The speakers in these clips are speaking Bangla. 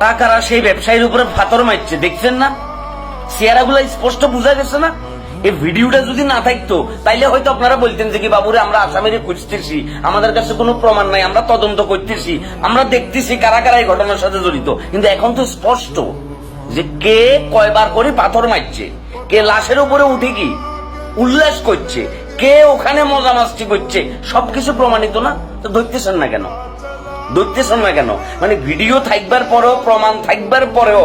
টাকারা সেই ব্যবসায়ীর উপরে ফাতর মারছে, দেখছেন না? চেহারাগুলো স্পষ্ট বোঝা গেছে না? এই ভিডিওটা যদি না থাকতো তাইলে হয়তো আপনারা বলতেন যে কি বাবুরে আমরা আসামিরে খুঁজতেছি, আমাদের কাছে কোনো প্রমাণ নাই, আমরা তদন্ত করতেছি, আমরা দেখতেছি কারা কারা এই ঘটনার সাথে জড়িত। কিন্তু এখন তো স্পষ্ট যে কে কয়বার করে পাথর মারছে, কে লাশের উপরে উঠে কি উল্লাস করছে, কে ওখানে মজা মাস্তি করছে, সবকিছু প্রমাণিত না? তো ধরতেছেন না কেন? ধরতেছেন না কেন? মানে ভিডিও থাকবার পরেও, প্রমাণ থাকবার পরেও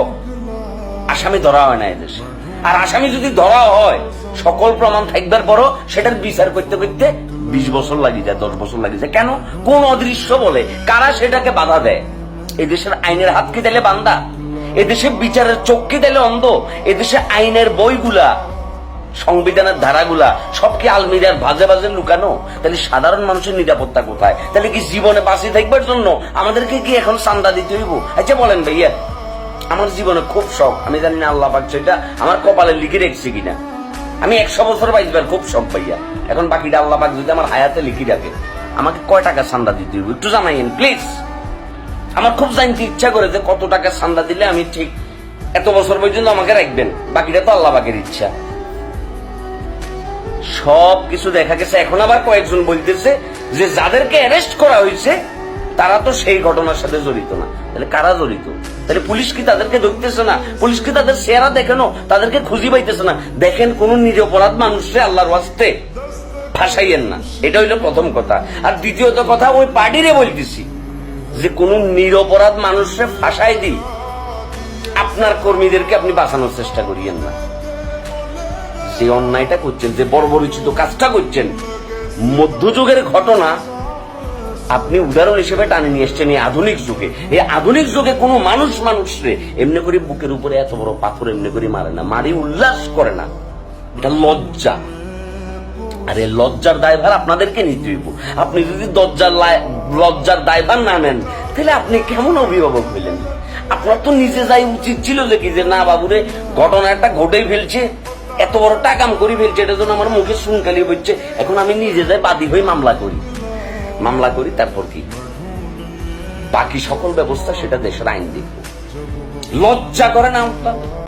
আসামি ধরা হয় না এদেশে। আর আসামি যদি ধরা হয়, সকল প্রমাণ থাকবার পরও সেটার বিচার করতে করতে 20 বছর লাগি যায়, 10 বছর লাগি যায়। কেন? কোন অদৃশ্য বলে কারা সেটাকে বাধা দেয়? এদেশের আইনের হাত কি দিলে বান্দা? এদেশে বিচারের চোখ কি দিলে অন্ধ? এদেশে আইনের বইগুলা, সংবিধানের ধারাগুলা সব কি আলমিরার ভাজে ভাজে লুকানো? তাহলে সাধারণ মানুষের নিরাপত্তা কোথায়? তাহলে কি জীবনে বাঁচি থাকবার জন্য আমাদেরকে কি এখন চান্দা দিতে হইব? আচ্ছা বলেন ভাইয়া, আমার জীবনে খুব শখ, আমি জানি না আল্লাহ পাক সেটা আমার কপালে লিখে রেখেছে কিনা, আমি 100 বছর বাঁচবার খুব শখ ভাইয়া। এখন বাকিটা আল্লাহ পাক যদি আমার হায়াতে লিখে রাখে, আমাকে কয় টাকা চান্দা দিতে হইব একটু জানাইন প্লিজ। আমার খুব জানতে ইচ্ছা করে যে কত টাকা চান্দা দিলে আমি ঠিক এত বছর পর্যন্ত আমাকে রাখবেন, বাকিটা তো আল্লাহ পাকের ইচ্ছা। সব কিছু দেখা গেছে। এখন আবার কয়েকজন বলতেছে যে যাদেরকে অ্যারেস্ট করা হয়েছে তারা তো সেই ঘটনার সাথে জড়িত না। তাহলে কারা জড়িত? তাহলে পুলিশ কি তাদেরকে ধরতেছে না? পুলিশ কি তাদের চেহারা দেখে না? তাদেরকে খুঁজে পাইতেছে না? দেখেন, কোন নিরপরাধ মানুষকে আল্লাহর ওয়াস্তে ফাঁসাইয়েন না, এটা হইলো প্রথম কথা। আর দ্বিতীয়ত কথা, ওই পার্টিরে বলতেছি যে কোন নিরপরাধ মানুষকে ফাঁসাই দিই, আপনার কর্মীদেরকে আপনি বাঁচানোর চেষ্টা করিয়েন না। যে অন্যায়টা করছেন, যে বর্বরোচিত কাজটা করছেন, মধ্যযুগের ঘটনা আপনি উদাহরণ হিসেবে টানে নিয়ে এসছেন এই আধুনিক যুগে। এই আধুনিক যুগে কোনো মানুষ মানুষরে এমনি করে বুকের উপরে এত বড় পাথর এমনি করে মারে না, মারি উল্লাস করে না। এটা লজ্জা। আর এই লজ্জার দায়ভার আপনাদেরকে নিতে হইব। আপনি যদি লজ্জার দায়ভার না নেন, তাহলে আপনি কেমন অভিভাবক হইলেন? আপনার তো নিজে যাই উচিত ছিল যে কি, যে না বাবুরে ঘটনা একটা ঘটেই ফেলছে, এত বড় টাকাম করে ফেলছে, এটা জন্য আমার মুখে শুনকালি হচ্ছে, এখন আমি নিজে যাই বাদী হয়ে মামলা করি, তারপর কি বাকি সকল ব্যবস্থা সেটা দেশের আইন দেখব। লজ্জা করে না আপনার?